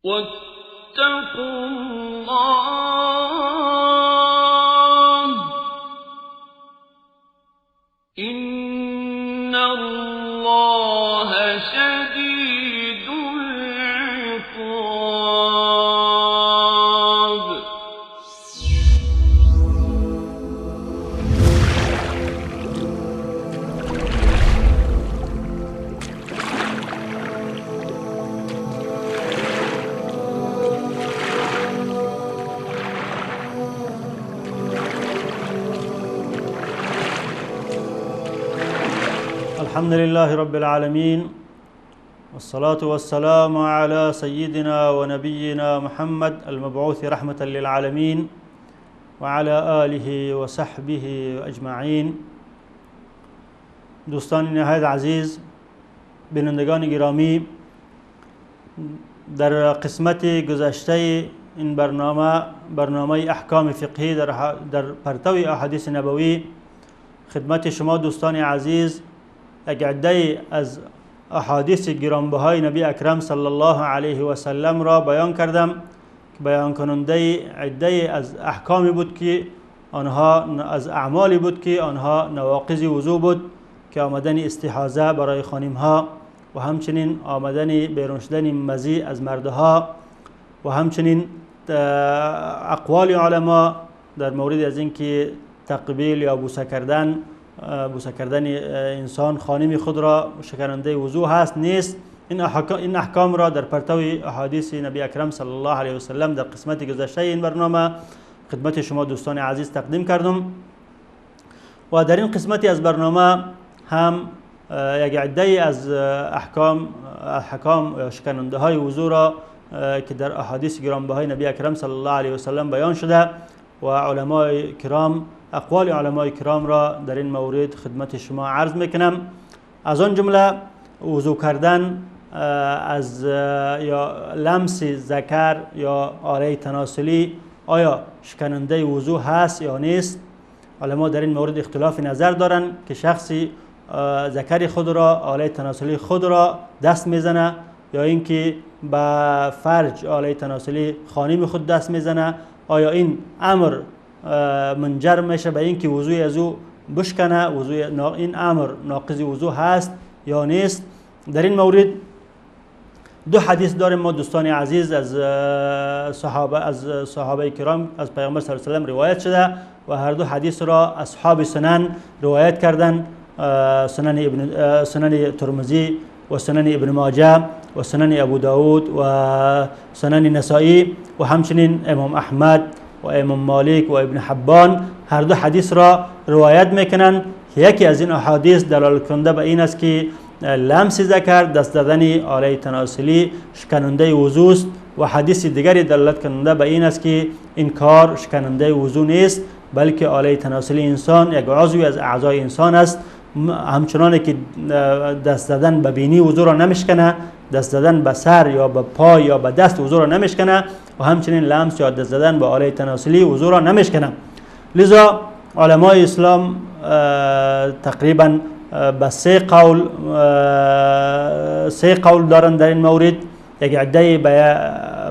واتقوا الله إن الله شديد العقاب. الحمد لله رب العالمين، والصلاة والسلام على سيدنا ونبينا محمد المبعوث رحمة للعالمين وعلى آله وصحبه أجمعین. دوستان نهایت عزیز، بینندگان گرامی، در قسمت گذشته این برنامه احکام فقهی در پرتو احادیث نبوی خدمت شما دوستان عزیز یک عده از احادیث گرانبهای نبی اکرم صلی الله علیه و سلم را بیان کردم که بیان کننده عده از احکامی بود که آنها از اعمالی بود که آنها نواقض وضو بود، که آمدن استحاضه برای خانمها و همچنین آمدن بیرون شدن مزی از مردها و همچنین اقوال علما در مورد از اینکه تقبیل یا بوسه کردن انسان خانم خود را شکننده وضو هست نیست. این احکام را در پرتو احادیث نبی اکرم صلی الله علیه و سلم در قسمت گذشته این برنامه خدمت شما دوستان عزیز تقدیم کردم و در این قسمتی از برنامه هم یک عده از احکام شکننده های وضو را که در احادیث گرانبهای نبی اکرم صلی الله علیه و سلم بیان شده و علمای کرام اقوال علمای کرام را در این مورد خدمت شما عرض میکنم. از آن جمله وضو کردن از یا لمس ذکر یا آله تناسلی آیا شکننده وضو هست یا نیست. علما در این مورد اختلاف نظر دارند که شخصی ذکر خود را آله تناسلی خود را دست میزنه یا اینکه به فرج آله تناسلی خانم خود دست میزنه، آیا این امر منجر میشه به اینکه وضوی از او بشکنه، این امر ناقض وضو هست یا نیست. در این مورد دو حدیث داریم ما دوستان عزیز از صحابه کرام از پیامبر صلی الله علیه و سلم روایت شده و هر دو حدیث را اصحاب سنن روایت کردند، سنن ترمذی و سنن ابن ماجه و سنن ابو داود و سنن نسائی و همچنین امام احمد و امام مالک و ابن حبان هر دو حدیث را روایت میکنند. یکی از این احادیث دلالت کننده به این است که لمس ذکر دست دادن آله تناسلی شکننده وضو است و حدیث دیگری دلالت کننده به این است که این کار شکننده وضو نیست، بلکه آله تناسلی انسان یک عضوی از اعضای انسان است. همچنانه که دست دادن به بینی وضو را نمیشکنه، دست دادن به سر یا به پای یا به دست وضو را نمیشکنه و همچنین لمس یا دست دادن به آله تناسلی وضو را نمیشکنه. لذا علمای اسلام تقریبا به سه قول دارند در این مورد. یک عده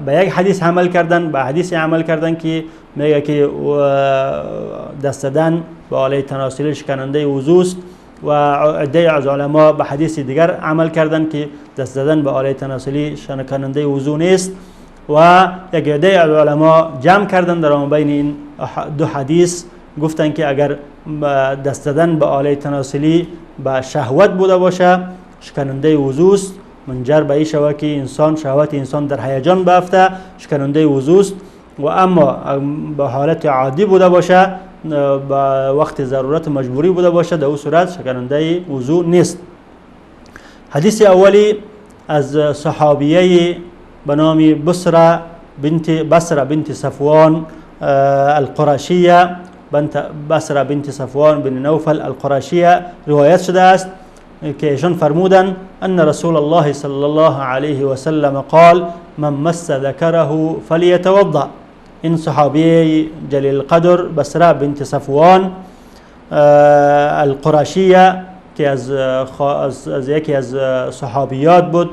به یک حدیث عمل کردن، به حدیث عمل کردن که میگه که دست دادن به آله تناسلی شکننده وضو است و عده از علما به حدیث دیگر عمل کردن که دست دادن به آله تناسلی شکننده وضو نیست و یک عده از علما جمع کردن در بین این دو حدیث، گفتن که اگر دست دادن به آله تناسلی به شهوت بوده باشه شکننده وضو است، منجر به این شود که انسان شهوت انسان در هیجان بیفته شکننده وضو است، و اما به حالت عادی بوده باشه به وقت ضرورت مجبوری بوده باشه در او صورت شکننده وضو نیست. حدیث اولی از صحابیه به نام بصره بنت صفوان القرشیه، بصره بنت صفوان بن نوفل القرشیه روایت شده است که ایشان فرمودند ان رسول الله صلی الله علیه و سلم قال من مس ذکره فلیتوضا. این صحابیه جلیل القدر بصره بنت صفوان القرشیه که از یکی از صحابیات بود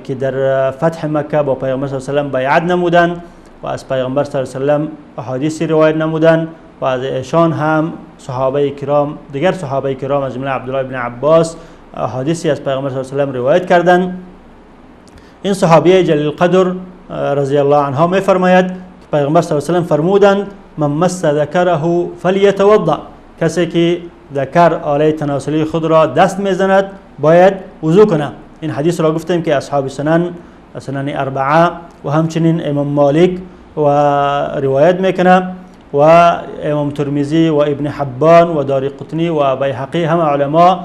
که در فتح مکه با پیامبر صلی الله علیه و سلم بیعت نمودند و از پیامبر صلی الله علیه و سلم احادیثی روایت نمودند و از ایشان هم صحابه کرام دیگر صحابه کرام از جمله عبدالله بن عباس احادیثی از پیامبر صلی الله علیه و سلم روایت کردند. این صحابی جلیل القدر رضی الله عنها می فرماید که پیامبر صلی الله علیه و سلم فرمودند من مس ذکره فلیتوضأ، کسی که ذکر آله تناسلی خود را دست میزند باید وضو کنه. این حدیث را گفتیم که اصحاب سنن اربعه و همچنین امام مالک و روایت میکنه و امام ترمذی و ابن حبان و دارقطنی و بیهقی همه علما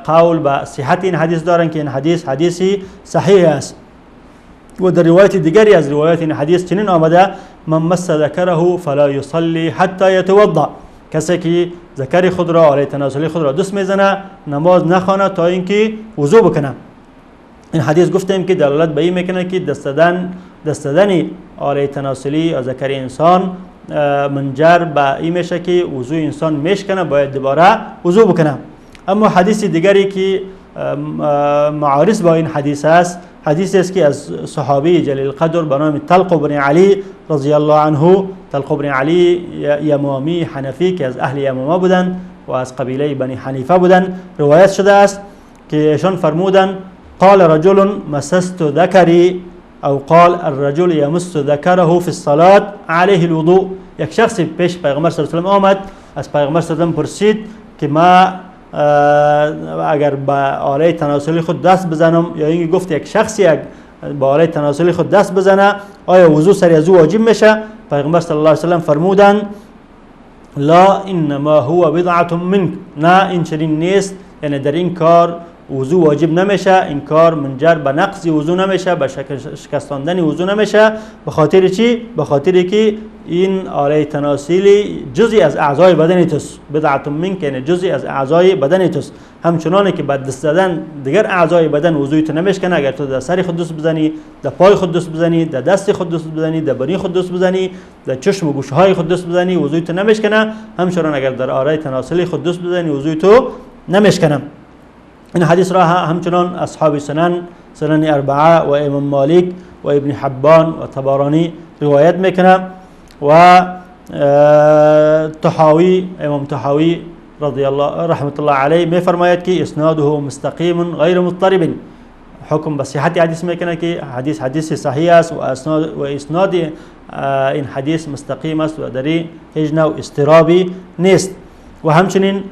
قول به صحت این حدیث دارن که این حدیث حدیثی صحیح است. و در روایت دیگری از روایت این حدیث چنین آمده من مس ذکره فلا یصلی حتی یتوضأ، کسی که ذکر خود را آله تناسلی خود را دست میزنه نماز نخوانه تا اینکه وضو بکنه. این حدیث گفتیم که دلالت به این میکنه که دستدن آله تناسلی یا ذکر انسان منجر به این میشه که وضو انسان میشکنه، باید دوباره وضو بکنه. اما حدیث دیگری که معارض با این حدیث است، حدیث است که از صحابی جلیل القدر به نام طلق بن علی رضی الله عنه، طلق بن علی یمامی حنفی که از اهل یمامه بودند و از قبیله بنی حنیفه بودند، روایت شده است که ایشان فرمودند قال رجل مسست ذکری او قال الرجل یمس ذکره فی الصلاة علیه الوضوء. یک شخص پیش پیغمبر صلی الله علیه و آله آمد، از پیغمبر صلی الله علیه و آله پرسید که ما اگر با آله تناسلی خود دست بزنم، یا اینکه گفت یک شخصی با آله تناسلی خود دست بزنه آیا وضو سر از او واجب میشه؟ پیغمبر صلی الله علیه و سلم فرمودند لا انما هو بضعة منک، نه این چنین نیست، یعنی در این کار وضو واجب نمیشه، این کار منجر به نقض وضو نمیشه، به شکستاندن وضو نمیشه. به خاطر چی؟ به خاطر که این آله تناسلی جزئی از اعضای بدن توست، بضعة منک یعنی جزئی از اعضای بدن توست. همچنانه که بعد دست دادن دیگر اعضای بدن وضوی تو نمیشکنه. اگر تو در سر خود دست بزنی، در پای خود دست بزنی، در دست خود دست بزنی، در بنی خود دست بزنی، در چشم و گوشه های خود دست بزنی، وضوی تو نمیشکنه. همچنان اگر در آله تناسلی خود دست بزنی وضوی تو نمیشکنه. این حدیث را همچنان اصحاب سنن اربعه و امام مالک و ابن حبان و طبرانی روایت میکنه و طحاوی امام طحاوی رحمت الله علیه می فرماید که اسناده مستقیم غیر مضطرب، حکم به صحت حدیث میکنه که حدیث صحیح است و اسناد این حدیث مستقیم است و دری هیچ نوع اضطرابی نیست. و همچنین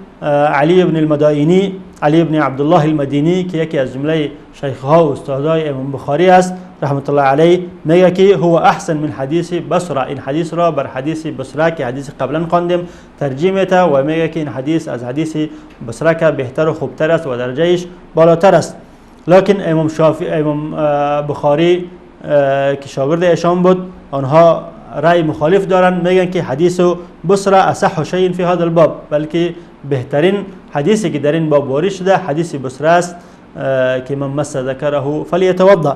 علی ابن المدائنی، علی ابن عبدالله المدینی که یکی از جمله شیخها و استادای امام بخاری است رحمت الله علیه، میگه که هو احسن من حدیث بصره، این حدیث را بر حدیث بصره که حدیث قبلا خواندیم ترجیح میده و میگه که این حدیث از حدیث بصره که بهتر و خوبتر است و درجهش بالاتر است. لکن امام بخاری که شاگرد ایشان بود، آنها رأی مخالف دارن، میگن که حدیث بصره اصح شیء فی هذا الباب، بلکه بهترین حدیثی که در این باب وارد شده حدیث بصره است که من مس ذکره فلیتوضأ.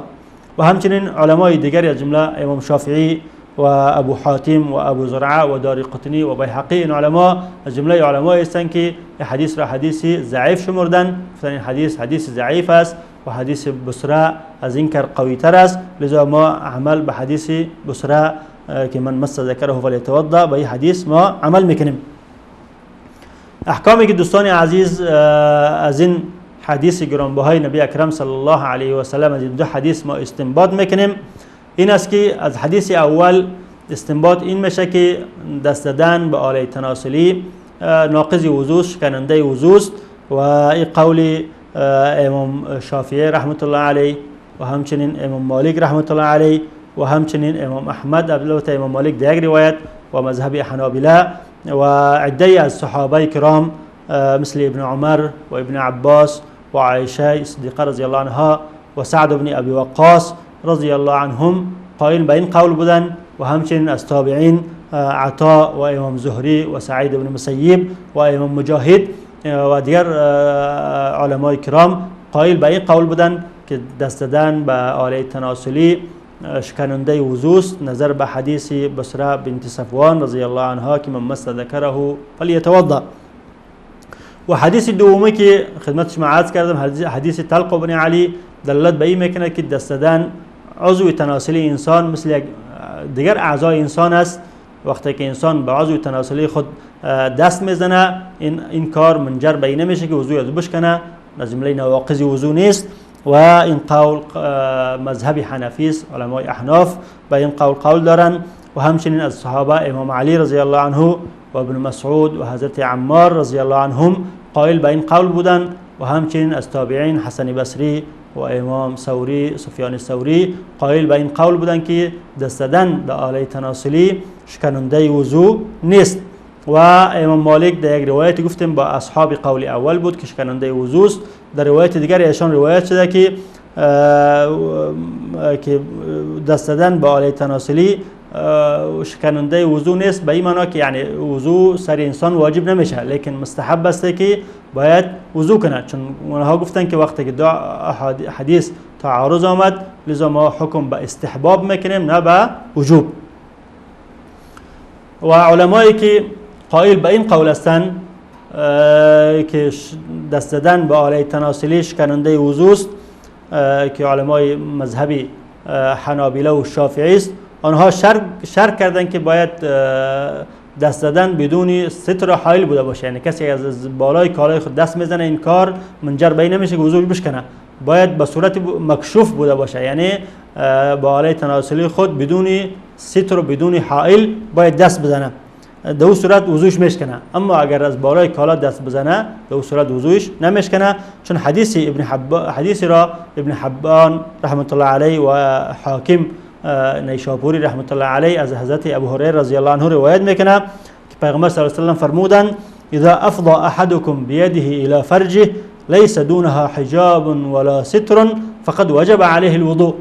و همچنین علمای دیگری از جمله امام شافعی و ابو حاتم و ابو زرعه و دارقطنی و بیهقی، این علما از جمله علمای هستند که حدیث را حدیثی ضعیف شمردن، این حدیث ضعیف است و حدیث بصره از این کار قوی تر است، لذا ما عمل به حدیث بصره که من مس ذکره فلیتوضأ به این حدیث ما عمل میکنیم. احکامی که دوستان عزیز از این حدیث گرانبهای نبی اکرم صلی الله علیه و سلم از این دو حدیث ما استنباط میکنیم این است که از حدیث اول استنباط این میشه که دست دادن به آله تناسلی ناقض وضو، شکننده وضو است و این قول امام شافعی رحمت الله علیه و همچنین امام مالک رحمت الله علیه و همچنین امام احمد، البته امام مالک در یک روایت و مذهب حنابلة و عده از صحابه کرام مثل ابن عمر و ابن عباس و عایشه صدیقه رضی الله عنها و سعد بن ابی وقاص رضی الله عنهم قائل به این قول بودن و همچنین از تابعین عطا و امام زهری و سعید بن مسیب و امام مجاهد و دیگر علمای کرام قائل به این قول بودن که دست دادن به آله تناسلی شکننده وضو است، نظر به حدیث بصره بنت صفوان رضی الله عنها که من مس ذکره فلیتوضأ. و حدیث دومی که خدمت شما عرض کردم حدیث طلق بن علی دلالت به این میکنه که دست دادن عضو تناسلی انسان مثل یک دیگر اعضای انسان است. وقتی که انسان به عضو تناسلی خود دست میزنه این کار منجر به این نمیشه که وضو از بشکنه، از جمله نواقض وضو نیست. و این قول مذهب حنفی است، علمای احناف به این قول دارن. و همچنین از صحابه امام علی رضی الله عنه و ابن مسعود و حضرت عمار رضی الله عنهم قائل به این قول بودن. و همچنین از تابعین حسن بصری و امام ثوری سفیان الثوری قائل به این قول بودن که دست دادن به آله تناسلی شکننده وضو نیست. و امام مالک در یک روایت گفتیم با اصحاب قول اول بود که شکننده وضو است. در روایت دیگر ایشان روایت شده که دست دادن به آله تناسلی شکننده وضو نیست، به این معنا که یعنی وضو سر انسان واجب نمیشه، لیکن مستحب است که باید وضو کنه. چون اونها گفتن که وقتی که دو حدیث تعارض آمد لذا ما حکم به استحباب میکنیم نه به وجوب. و علمایی که قائل به این قول هستند که دست دادن به آله تناسلی شکننده وضو است که علمای مذهبی حنابلة و شافعی است، آنها شرط کردن که باید دست دادن بدون ستر حائل بوده باشه. یعنی کسی از بالای کالای خود دست میزنه این کار منجر به این نمیشه که وضو بشکنه، باید به صورت مکشوف بوده باشه، یعنی با آله تناسلی خود بدون ستر و بدون حائل باید دست بزنه، در اون صورت وضوش میشکنه. اما اگر از بالای کالا دست بزنه در اون صورت وضوش نمیشکنه، چون حدیث را ابن حبان رحمت الله علیه و حاکم نیشابوری رحمت الله علیه از حضرت ابو هریره رضی الله عنه روایت میکنه که پیغمبر صلی الله علیه و سلم فرمودند اذا افضى احدكم بيده الى فرجه ليس دونها حجاب ولا ستر فقد وجب عليه الوضوء.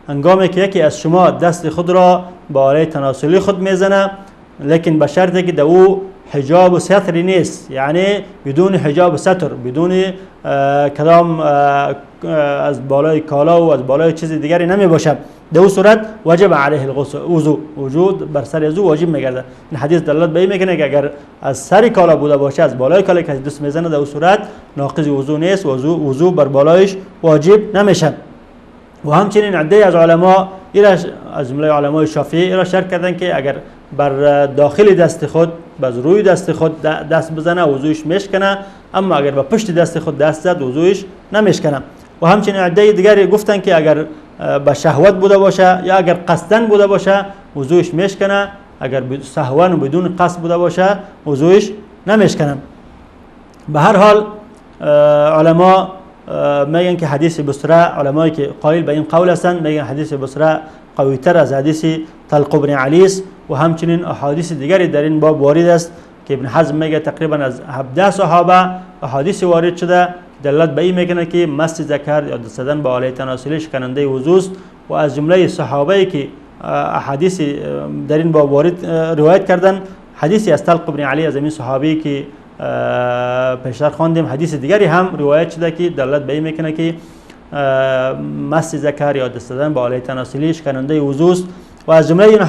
هنگامی که یکی از شما دست خود را با آله تناسلی خود میزنه لیکن به شرطی که او حجاب و ستر نیست، یعنی بدون حجاب و ستر، بدون کدام از بالای کالا و از بالای چیز دیگری نمی باشه، در اون صورت واجب علیه الوضو، وجود بر سر وضو واجب میگرده. این حدیث دلالت به این میکنه که اگر از سر کالا بوده باشه، از بالای کالا که دست میزنه در اون صورت ناقض وضو نیست، وضو بر بالایش واجب نمیشه. و همچنین عده از علما از جمله علمای شافعی را شرط کردن که اگر بر داخل دست خود بر روی دست خود دست بزنه وضوش میشکنه، اما اگر به پشت دست خود دست زد وضوش نمیشکنه. و همچنین عده دیگری گفتن که اگر به شهوت بوده باشه یا اگر قصدن بوده باشه وضوش میشکنه، اگر سهوا و بدون قصد بوده باشه وضوش نمیشکنه. به هر حال علما میگن که حدیث بصره، علمایی که قائل به این قول هستند میگن حدیث بصره قویتر از حدیث طلق بن علی است. و همچنین احادیث دیگری در این باب وارد است که ابن حزم میگه تقریبا از 17 صحابه احادیث وارد شده دلالت به این میکنه که مس ذکر یا دست دادن به آله تناسلی شکننده وضو است. و از جمله صحابه که احادیث در این باب وارد روایت کردن حدیثی از طلق بن علی از این صحابی که پیشتر خواندیم، حدیث دیگری هم روایت شده که دلالت به این میکنه که مس ذکر یا دست دادن به آله تناسلی شکننده وضو است. و از جمله این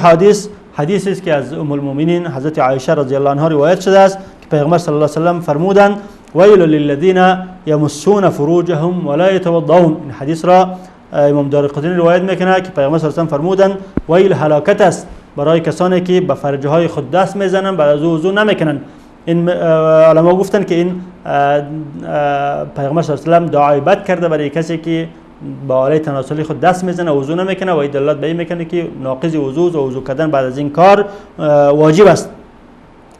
حدیثی است که از ام المؤمنین حضرت عایشه رضی الله عنها روایت شده است که پیغمبر صلی الله علیه و سلم فرمودند ویل للذین یمسون فروجهم ولا یتوضؤون. این حدیث را امام دارقطنی روایت میکنه که پیغمبر صلی الله علیه و سلم فرمودند ویل هلاکت است برای کسانی که به فرجهای خود دست میزنند بعد از وضو نمیکنند. این علما گفتن که این پیغمبر صلی الله علیه و سلم دعای بد کرده برای کسی که با آله تناسلی خود دست میزنه وضو نمیکنه و این دلالت به این میکنه که ناقض وضو و وضو کردن بعد از این کار واجب است.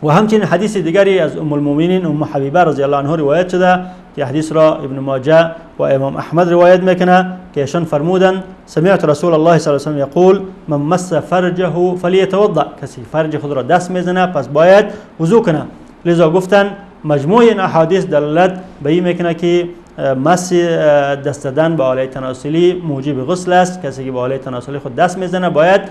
و همچنین حدیث دیگری از ام المؤمنین ام حبیبه رضی الله عنها روایت شده که حدیث را ابن ماجه و امام احمد روایت میکنه که ایشان فرمودند سمعت رسول الله صلی الله علیه و سلم یقول من مس فرجه فلیتوضا، کسی فرج خود را دست میزنه پس باید وضو کنه. لذا گفتن مجموع این احادیث دلالت به این میکنه که مس دست دادن به آله تناسلی موجب غسل است. کسی که به آله تناسلی خود دست میزنه باید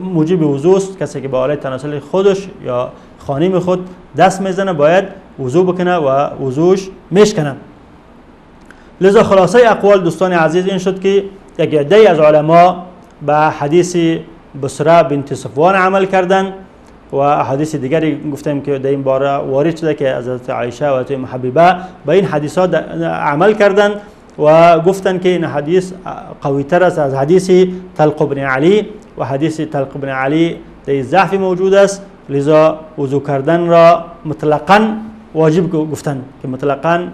موجب وضو است. کسی که به آله تناسلی خودش یا خانم خود دست میزنه باید وضو بکنه و وضوش میشکنه. لذا خلاصه اقوال دوستان عزیز این شد که یک عده از علما به حدیث بصره بنت صفوان عمل کردند و احادیث دیگری گفتیم که در این باره وارد شده که حضرت عایشه و حضرت حبیبه به این حدیثات عمل کردند و گفتن که این حدیث قوی تر است از حدیث طلق بن علی و حدیث طلق بن علی در ضعف موجود است، لذا وضو کردن را مطلقاً واجب گفتن که مطلقاً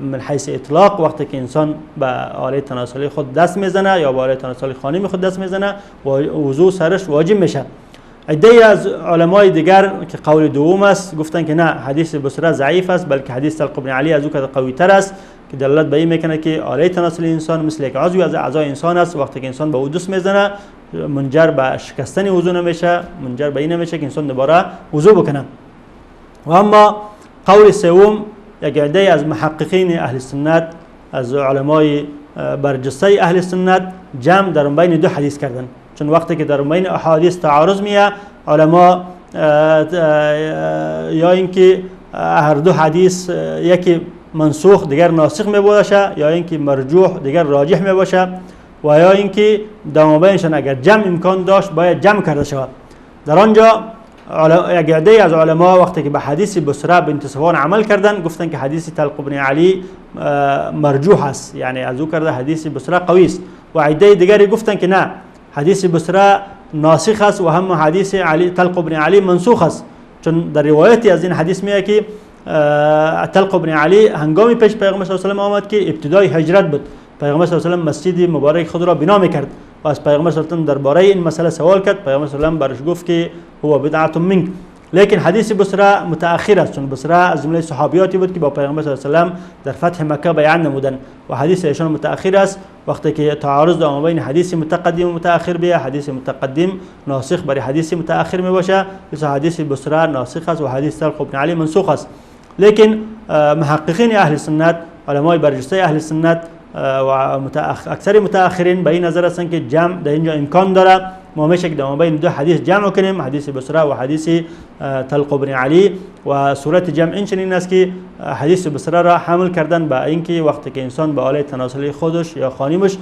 من حیث اطلاق وقتی که انسان به آله تناسلی خود دست میزنه یا به آله تناسلی خانم خود دست میزنه وضو سرش واجب میشه. عده‌ای از علمای دیگر که قول دوم است گفتن که نه، حدیث بصره ضعیف است، بلکه حدیث طلق بن علی از او قوی تر است که دلالت به این میکنه که آله تناسلی انسان مثل یک عضوی از اعضای انسان است. وقتی که انسان به او دست میزنه منجر به شکستن وضو نمیشه، منجر به این نمیشه که انسان دوباره وضو بکنه. و اما قول سوم یک عده از محققین اهل سنت از علمای برجسته اهل سنت جمع در بین دو حدیث کردن، چون وقتی که در بین احادیث تعارض میه علما یا اینکه هر دو حدیث یکی منسوخ دیگر ناسخ می باشه یا اینکه مرجوح دیگر راجح می باشه و یا اینکه در بینشان اگر جمع امکان داشت باید جمع کرده شود. در آنجا یک عده از علما وقتی که به حدیث بصره بنت صفوان عمل کردن گفتن که حدیث طلق بن علی مرجوح است، یعنی از او کرده حدیث بصره قوی است. و عده دیگری گفتن که نه، حدیث بصره ناسخ است و هم حدیث علی طلق بن علی منسوخ است، چون در روایتی از این حدیث میاد که طلق بن علی هنگامی پیش پیغمبر صلی الله علیه و آله آمد که ابتدای هجرت بود. پیغمبر صلی الله علیه و آله مسجد مبارک خود را بنا میکرد و از پیغمبر صلی الله علیه و آله درباره این مسئله سوال کرد. پیغمبر صلی الله علیه و آله برش گفت که هو بدعت منک، لیکن حدیث بصره متأخر است، چون بصره از جمله صحابیاتی بود که با پیغمبر صلی الله علیه و آله در فتح مکه بیعت نمودند و حدیث ایشان متأخر است. وقتی که تعارض در بین حدیث متقدم و متأخر بیه، حدیث متقدم ناسخ برای حدیث متأخر می باشه، مثل حدیث بصره ناسخ است و حدیث طلق بن علی منسوخ است. لیکن محققین اهل سنت، علمای برجسته اهل سنت و اکثر متأخرین به این نظر هستند که جمع در اینجا امکان داره. ما میشه که در بین دو حدیث جمع کنیم، حدیث بصره و حدیث طلق بن علی، و صورت جمع این چنین است که حدیث بصره را حمل کردن به اینکه وقتی که انسان به آله تناسلی خودش یا خانمش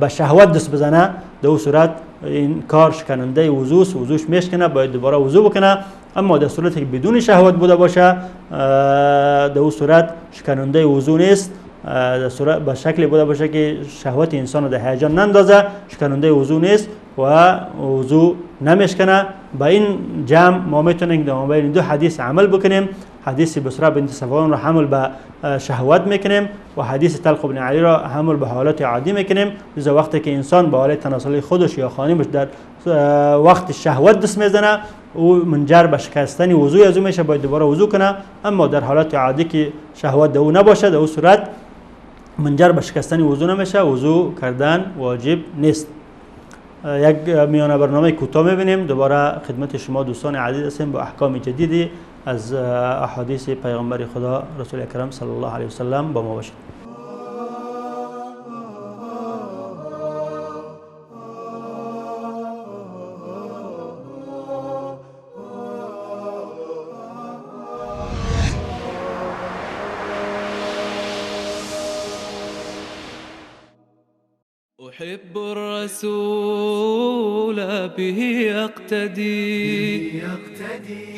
به شهوت دست بزنه در اون صورت این کار شکننده وضوش میشکنه، باید دوباره وضو بکنه. اما در صورتی که بدون شهوت بوده باشه در اون صورت شکننده وضو نیست، در صورت به شکلی بوده باشه که شهوت انسان رو در هیجان نندازه، شکننده وضو نیست و وضو نمیشکنه. با این جمع ما میتونیم در بین دو حدیث عمل بکنیم. حدیث بصره بنت صفوان را حمل به شهوت میکنیم و حدیث طلق بن علی را حمل به حالت عادی میکنیم. لذا وقتی که انسان به حالت تناسلی خودش یا خانمش در وقت شهوت دست میزنه او منجر به شکستن وضو از او میشه، باید دوباره وضو کنه. اما در حالت عادی که شهوت در او نباشه در اون صورت منجر به شکستن وضو نمیشه، وضو کردن واجب نیست. یک میانه برنامه کوتاه میبینیم، دوباره خدمت شما دوستان عزیز هستیم با احکام جدیدی از احادیث پیغمبر خدا رسول اکرم صلی الله علیه و سلم. با ما باشید. أحب الرسول به يقتدي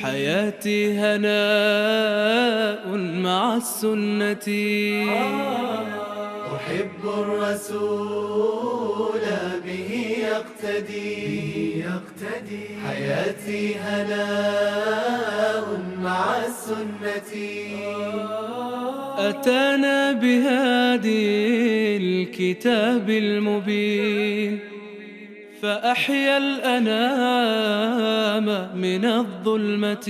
حياتي هناء مع السنة. أحب الرسول به يقتدي حياتي هناء مع السنة. أتانا بهادي الكتاب المبين فأحيا الأنام من الظلمة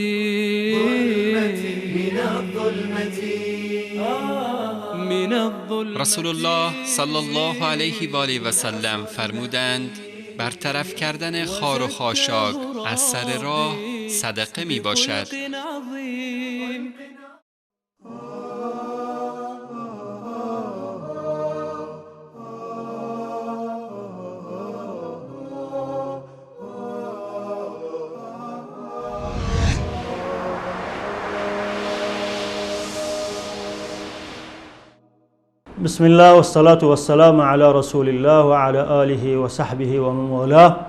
رسول الله صلی الله علیه و آله و سلم فرمودند برطرف کردن خار و خاشاک از سر راه صدقه می باشد. بسم الله والصلاة والسلام على رسول الله و علی آله و صحبه و من والاه.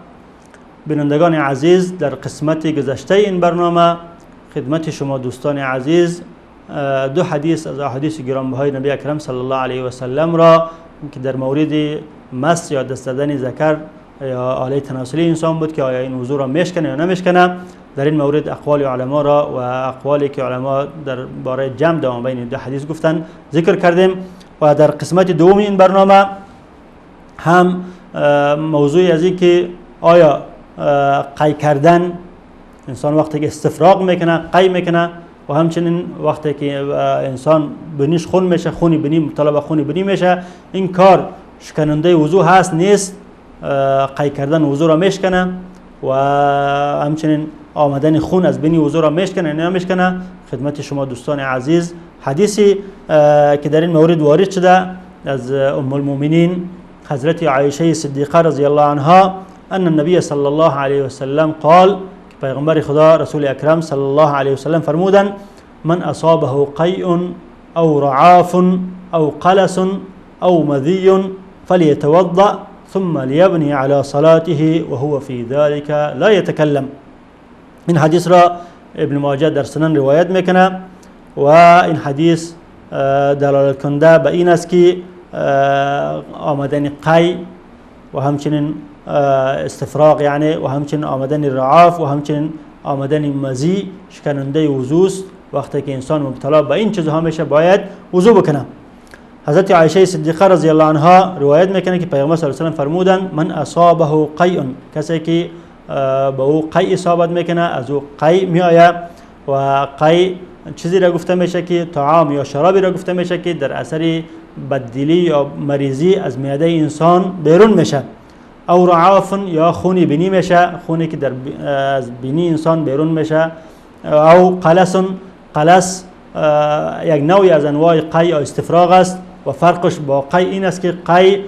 بینندگان عزیز، در قسمت گذشته این برنامه خدمت شما دوستان عزیز دو حدیث از احادیث گرانبهای نبی اکرم صلی الله علیه و سلم را که در مورد مس یا دست دادن ذکر یا آله تناسلی انسان بود که آیا این وضو را میشکنه یا نمیشکنه. در این مورد اقوال علما را و اقوالی که علما در باره جمع دوام بین دو حدیث گفتن ذکر کردیم. و در قسمت دوم این برنامه هم موضوع از این که آیا قی کردن انسان وقتی که استفراغ میکنه قی میکنه و همچنین وقتی که انسان بنیش خون میشه خونی بنی مبتلا به خونی بنی میشه این کار شکننده وضو هست نیست. قی کردن وضو را میشکنه و همچنین آمدن خون از بنی وضو را میشکنه نه میشکنه. خدمت شما دوستان عزیز حدیثی که در این مورد وارد شده از ام المؤمنین حضرت عایشه صدیقه رضی الله عنها ان النبی صلی الله علیه و سلم قال پیغمبر خدا رسول اکرم صلی الله علیه و سلم فرمودند من اصابه قیء او رعاف او قلس او مذی فليتوضأ ثم ليبني على صلاته وهو في ذلك لا يتكلم. این حدیث را ابن ماجه در سنن روایت میکنه و این حدیث دلالت کننده به این است که آمدن قی و همچنین استفراغ یعنی و همچنین آمدن رعاف و همچنین آمدن مزی شکننده وضو است. وقتی که انسان مبتلا به این چیزها میشه باید وضو بکنه. حضرت عایشه صدیقه رضی الله عنها روایت میکنه که پیغمبر صلی الله علیه و سلم فرمودند من اصابه قیء کسی که به او قی اصابت میکنه از او قی میآید و قی چیزی را گفته میشه که طعام یا شرابی را گفته میشه که در اثر بددلی یا مریضی از معده انسان بیرون میشه. او رعاف یا خونی بینی میشه خونی که در از بینی انسان بیرون میشه. او قلس یک نوعی از انواع قی یا استفراغ است و فرقش با قی این است که قی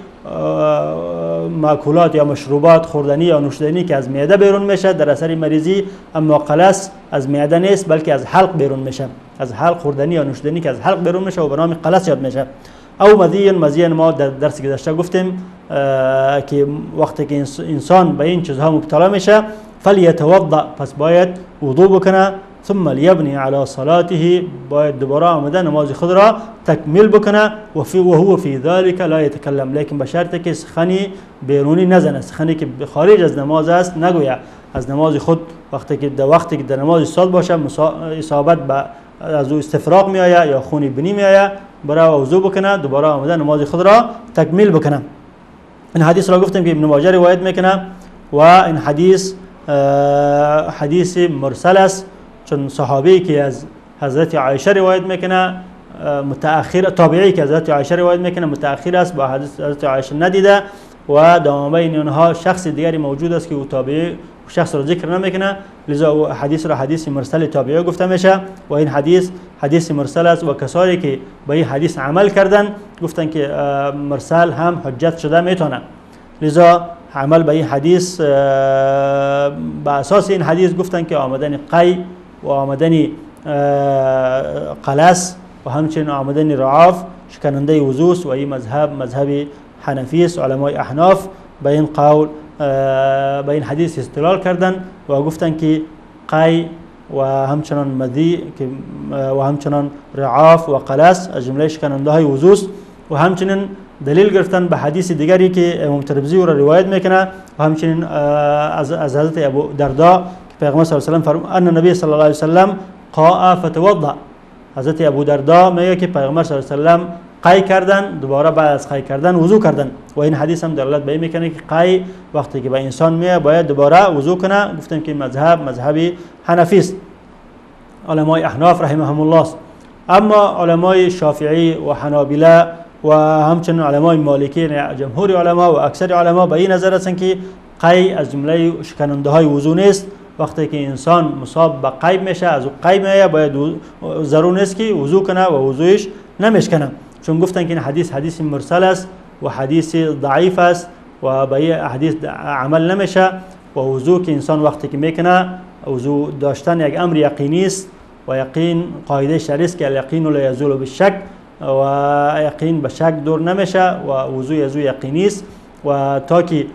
ماکولات یا مشروبات خوردنی یا نوشیدنی که از معده بیرون میشه در اثر مریضی، اما قلس از معده نیست بلکه از حلق بیرون میشه، از حلق خوردنی یا نوشیدنی که از حلق بیرون میشه و به نام قلس یاد میشه. او مذی ما در درس گذشته گفتیم که وقتی که انسان به این چیزها مبتلا میشه فلیتوضا پس باید وضو بکنه، ثم لیبنی علی صلاته باید دوباره آمده نماز خود را تکمیل بکنه و هو فی ذلک لا یتکلم، لیکن به شرطی که سخنی بیرونی نزنه، سخنی که خارج از نماز است نگوید. از نماز خود وقتی که در نماز ایستاد باشه اصابت به از او استفراغ می آید یا خونی بنی می آید برای وضو بکنه دوباره آمده نماز خود را تکمیل بکنه. این حدیث را گفتیم که ابن ماجه روایت میکنه و این حدیث مرسل است، چون صحابی که از حضرت عایشه روایت میکنه متأخر، تابعی که حضرت عایشه روایت میکنه متأخر است، با حضرت عایشه ندیده و در بین اونها شخص دیگری موجود است که او تابعی شخص را ذکر نمیکنه، لذا حدیث را حدیث مرسل تابعی گفته میشه و این حدیث مرسل است و کسانی که به این حدیث عمل کردن گفتن که مرسل هم حجت شده میتونه. لذا عمل به این حدیث به اساس این حدیث گفتن که آمدن قی و آمدن قلس و همچنین آمدن رعاف شکننده وضو و این مذهب حنفی است. علمای احناف به این قول به این حدیث استدلال کردن و گفتن که قی و همچنان مذی و همچنان رعاف و قلس از جمله شکننده های وضو و همچنین دلیل گرفتن به حدیث دیگری که امام ترمذی را روایت میکنه و همچنین از حضرت ابو دردا که پیغمبر صلی الله علیه و سلم فرمود ان النبی صلی الله علیه و سلم قاء فتوضا، حضرت ابو دردا میگه که پیغمبر صلی الله علیه و سلم قی کردن دوباره بعد از قی کردن وضو کردن و این حدیث هم دلالت به این میکنه که قی وقتی که به انسان میاد باید دوباره وضو کنه. گفتم که مذهب حنفی است، علمای احناف رحمهم الله است. اما علمای شافعی و حنابلة و همچنین علمای مالکی جمهور علما و اکثر علما به این نظر هستند که قی از جمله شکننده های وضو نیست. وقتی که انسان مصاب به قی میشه از قی میاد باید ضرور نیست که وضو کنه و وضویش نمیشکنه، چون گفتن که این حدیث مرسل است و حدیث ضعیف است و به این حدیث عمل نمیشه و وضو که انسان وقتی که میکنه وضو داشتن یک امر یقینی است و یقین قاعده شرعی است که الیقین لا یزول بالشک و یقین به شک دور نمیشه و وضو یقینی است و تا که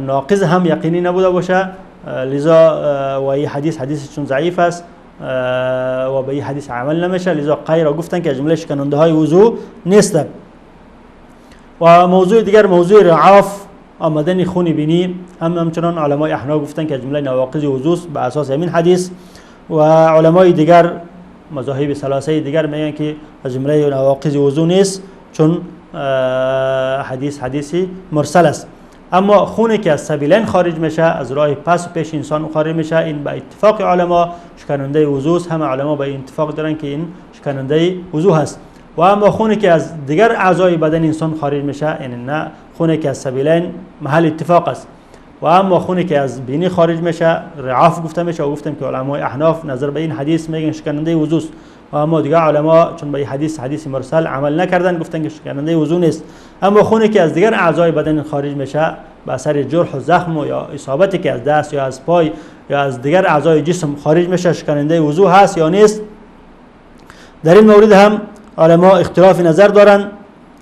ناقض هم یقینی نبوده باشه. لذا و این حدیث چون ضعیف است و به این حدیث عمل نمیشه، لذا قی را گفتن که از جمله شکننده های وضو نیست. و موضوع دیگر موضوع رعاف، آمدن خون بینی، همچنان علمای احناف گفتن که از جمله نواقض وضو به اساس همین حدیث، و علمای دیگر مذاهب ثلاثه دیگر میگن که از جمله نواقض وضو نیست، چون حدیثی مرسل است. اما خونی که از سبیلین خارج میشه، از راه پس و پیش انسان خارج میشه، این به اتفاق علما شکننده وضو است. همه علما به اتفاق دارن که این شکننده وضو هست. و اما خونی که از دیگر اعضای بدن انسان خارج میشه، یعنی نه خونی که از سبیلین محل اتفاق است. و اما خونی که از بینی خارج میشه رعاف گفته میشه، و گفتم که علمای احناف نظر به این حدیث میگن شکننده وضو است. و اما دیگر علما چون به این حدیث مرسل عمل نکردن، گفتن که شکننده وضو نیست. اما خونی که از دیگر اعضای بدن خارج میشه به اثر جرح و زخم و یا اصابتی که از دست یا از پای یا از دیگر اعضای جسم خارج میشه، شکننده وضو هست یا نیست. در این مورد هم علما اختلاف نظر دارن.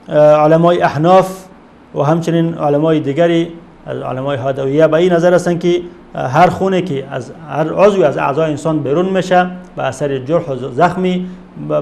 علمای احناف و همچنین علمای دیگری از علمای هادویه به این نظر هستند که هر خونی که از هر عضوی از اعضای انسان بیرون میشه به اثر جرح و زخمی،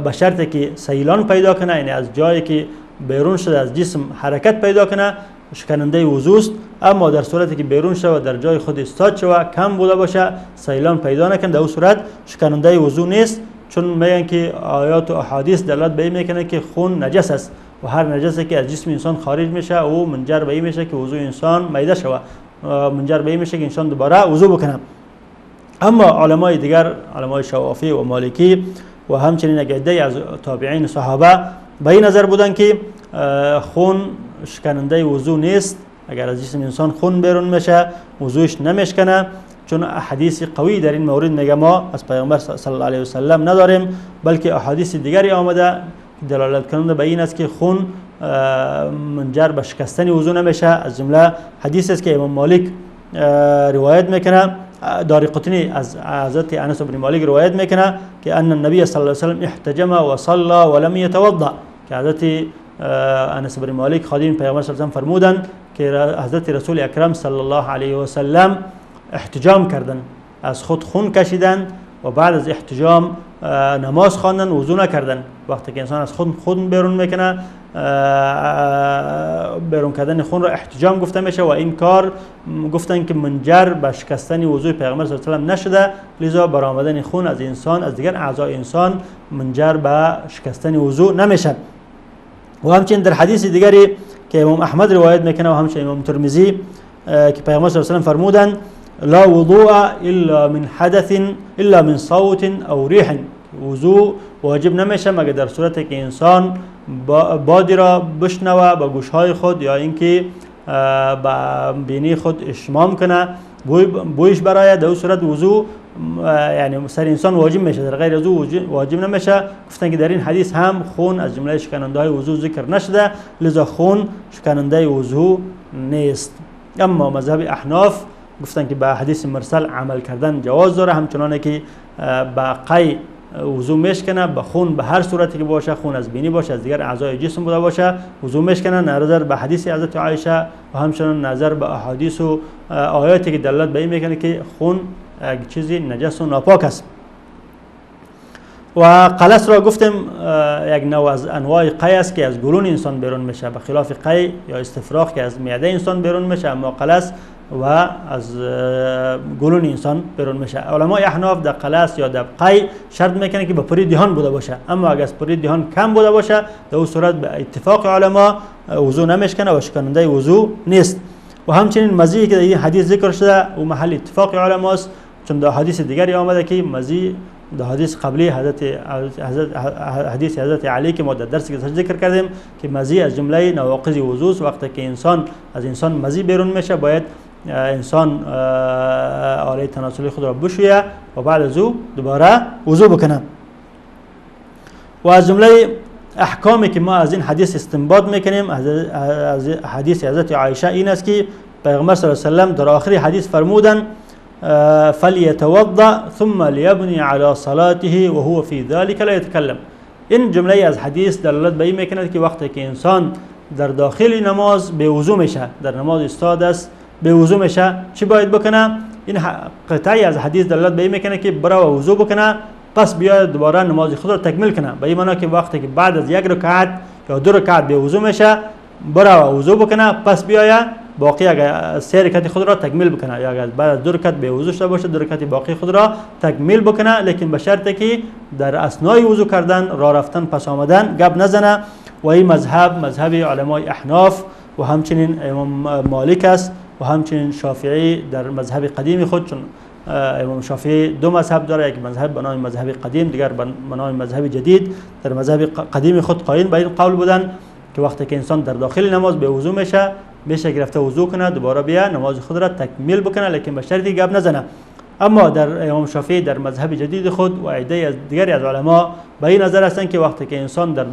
به شرطی که سیلان پیدا کنه، یعنی از جایی که بیرون شده از جسم حرکت پیدا کنه، شکننده وضو است. اما در صورتی که بیرون شده و در جای خود استاد شده، کم بوده باشه، سیلان پیدا نکنه، در اون صورت شکننده وضو نیست. چون میگن که آیات و احادیث دلالت به این میکنه که خون نجس است و هر نجسی که از جسم انسان خارج میشه او منجر به این میشه که وضو انسان میده شود، منجر به این میشه که انسان دوباره وضو بکنه. اما علمای دیگر، علمای شوافی و مالکی و همچنین عده از تابعین صحابه به این نظر بودن که خون شکننده وضو نیست. اگر از جسم انسان خون بیرون میشه وضوش نمیشکنه، چون احادیث قوی در این مورد میگه ما از پیامبر صلی الله علیه و سلم نداریم، بلکه احادیث دیگری آمده دلالت کننده به این است که خون منجر به شکستن وضو نمیشه. از جمله حدیث است که امام مالک روایت میکنه، دارقطنی از حضرت انس بن مالک روایت میکنه که ان النبی صلی الله علیه و سلم احتجم و صلى ولم يتوضا، که حضرت انس بن مالک خادم پیامبر صلی الله علیه و سلم فرمودن که حضرت رسول اکرم صلی الله علیه و سلم احتجام کردن، از خود خون کشیدن و بعد از احتجام نماز خواندن، وضو نکردن. وقتی که انسان از خود بیرون میکنه، بیرون کردن خون را احتجام گفته میشه و این کار گفتن که منجر به شکستن وضوء پیغمبر صلی الله علیه و سلم نشده، لذا برآمدن خون از انسان از دیگر اعضای انسان منجر به شکستن وضوء نمیشه. و همچنین در حدیث دیگری که امام احمد روایت میکنه و همچنین امام ترمذی که پیغمبر صلی الله علیه و سلم فرمودن لا وضوء الا من حدث الا من صوت او ریح، وضوء واجب نمیشه مگر در صورتی که انسان بادی را بشنوه با گوشهای خود یا اینکه با بینی خود اشمام کنه، بویش برای در صورت وضوء یعنی سر انسان واجب میشه، در غیر از واجب نمیشه. گفتن که در این حدیث هم خون از جمله شکننده های وضوء ذکر نشده، لذا خون شکننده وضوء نیست. اما مذهب احناف گفتن که به حدیث مرسل عمل کردن جواز داره، همچنانه که با قی وضو میشکنه، به خون به هر صورتی که باشه، خون از بینی باشه از دیگر اعضای جسم بوده باشه وضو میشکنه، نظر به حدیث حضرت عایشه و همچنان نظر به احادیث و آیاتی که دلالت به این میکنه که خون یک چیزی نجس و ناپاک است. و قلس را گفتم یک نوع از انواع قی است که از گلون انسان بیرون میشه، به خلاف قی یا استفراغ که از معده انسان بیرون میشه، اما قلس و از گلون انسان بیرون میشه. علمای احناف در قلس یا در قی شرط میکنه که به پری دهان بوده باشه، اما اگر از پری دهان کم بوده باشه در اون صورت به اتفاق علما وضو نمیشکنه و شکننده وضو نیست. و همچنین مزی که در این حدیث ذکر شده و محل اتفاق علماست، چون در حدیث دیگری آمده که مزی در حدیث قبلی حدیث حضرت علی که ما در درس که ذکر کردیم که مزی از جمله نواقض وضو است. وقتی که انسان مزی بیرون میشه باید انسان آله تناسلی خود را بشویه و بعد از او دوباره وضو بکنه. و از جمله احکامی که ما از این حدیث استنباط میکنیم از حدیث حضرت عایشه این است که پیغمبر صلی الله علیه و سلم در آخر حدیث فرمودن فلیتوضا ثم لیبنی علی صلاته و هو فی ذلک لا یتکلم. این جمله از حدیث دلالت به این میکند که وقتی که انسان در داخل نماز به وضو میشه، در نماز استاد است به وضو میشه، چی باید بکنه؟ این قطعی از حدیث دلالت به این میکنه که برای وضو بکنه پس بیاید دوباره نماز خود را تکمیل کنه. به این معنا که وقتی که بعد از یک رکعت یا دو رکعت به وضو میشه برای وضو بکنه، پس بیاید باقی اگر 3 رکعت خود را تکمیل بکنه، یا اگر بعد از 2 رکعت به وضو شده باشه 2 رکعت باقی خود را تکمیل بکنه، لیکن به شرطی که در اثنای وضو کردن، راه رفتن، پس آمدن گپ نزنه. و این مذهب علمای احناف و همچنین امام مالک است و همچنین شافعی در مذهب قدیم خود، چون امام شافعی 2 مذهب داره، یک مذهب به نام مذهب قدیم، دیگر به نام مذهب جدید. در مذهب قدیم خود قائل به این قول بودن که وقتی که انسان در داخل نماز به وضو میشه گرفته وضو کنه، دوباره بیا نماز خود را تکمیل بکنه، لیکن به شرطی گپ نزنه. اما در امام شافعی در مذهب جدید خود و عده از دیگری از علما به این نظر هستند که وقتی که انسان در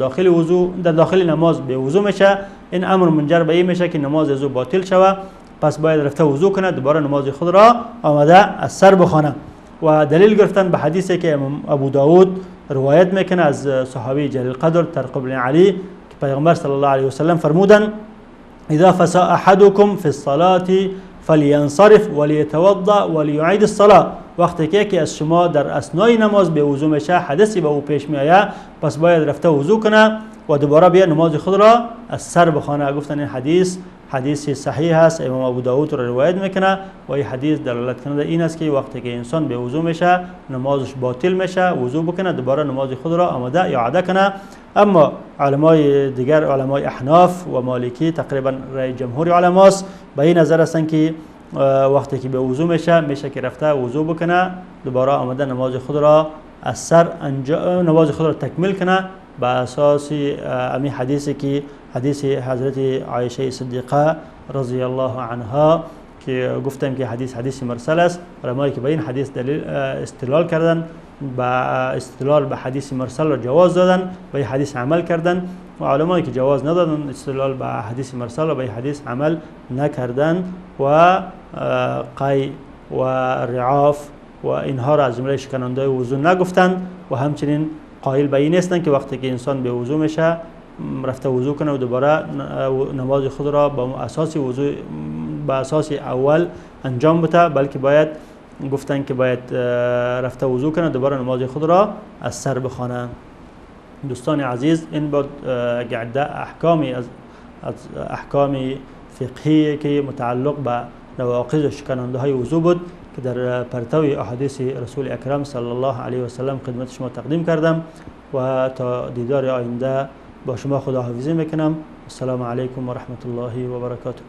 داخل نماز به وضو میشه، این امر منجر به این میشه که نماز او باطل شود، پس باید رفته وضو کنه، دوباره نماز خود را آمده از سر بخوانه. و دلیل گرفتن به حدیثی که امام ابو داود روایت میکنه از صحابی جلیل قدر طارق بن علی که پیغمبر صلی الله علیه و سلم فرمودن: اذا فسا احدكم في الصلاه فلينصرف وليتوضا وليعيد الصلاه. وقتی که یکی از شما در اثنای نماز به وضو میشه، حدثی به او پیش میآید، پس باید رفته وضو کنه و دوباره بیا نماز خود را از سر بخوانه. گفتن این حدیث صحیح است، امام ابو داود را روایت میکنه و این حدیث دلالت کننده این است که وقتی که انسان به وضو میشه نمازش باطل میشه، وضو بکنه، دوباره نماز خود را آمده اعاده کنه. اما علمای دیگر، علمای احناف و مالکی، تقریبا رای جمهور علماست به این نظر هستند که وقتی که به وضو میشه که رفته وضو بکنه، دوباره آمده نماز خود را از سر نماز خود را تکمیل کنه به اساس امی حدیثی که حدیث حضرت عایشه صدیقه رضی الله عنها که گفتم که حدیث مرسل است. علمایی که به این حدیث دلیل استدلال کردن، با استدلال به حدیث مرسل را جواز دادن، به این حدیث عمل کردن، و علمایی که جواز ندادن استدلال به حدیث مرسل و به این حدیث عمل نکردن و قی و رعاف و اینها را از جمله شکننده وضو نگفتند و همچنین قائل به این نیستند که وقتی که انسان به وضو میشه رفته وضو کنه و دوباره نماز خود را با اساس وضو به اساس اول انجام بده، بلکه باید گفتن که باید رفته وضو کنه، دوباره نماز خود را از سر بخوانه. دوستان عزیز، این بود عده احکامی از احکام فقهی که متعلق به نواقض و شکننده های وضو بود که در پرتو احادیث رسول اکرم صلی الله علیه و سلم خدمت شما تقدیم کردم و تا دیدار آینده با شما خداحافظی میکنم. السلام علیکم و رحمت الله و برکاته.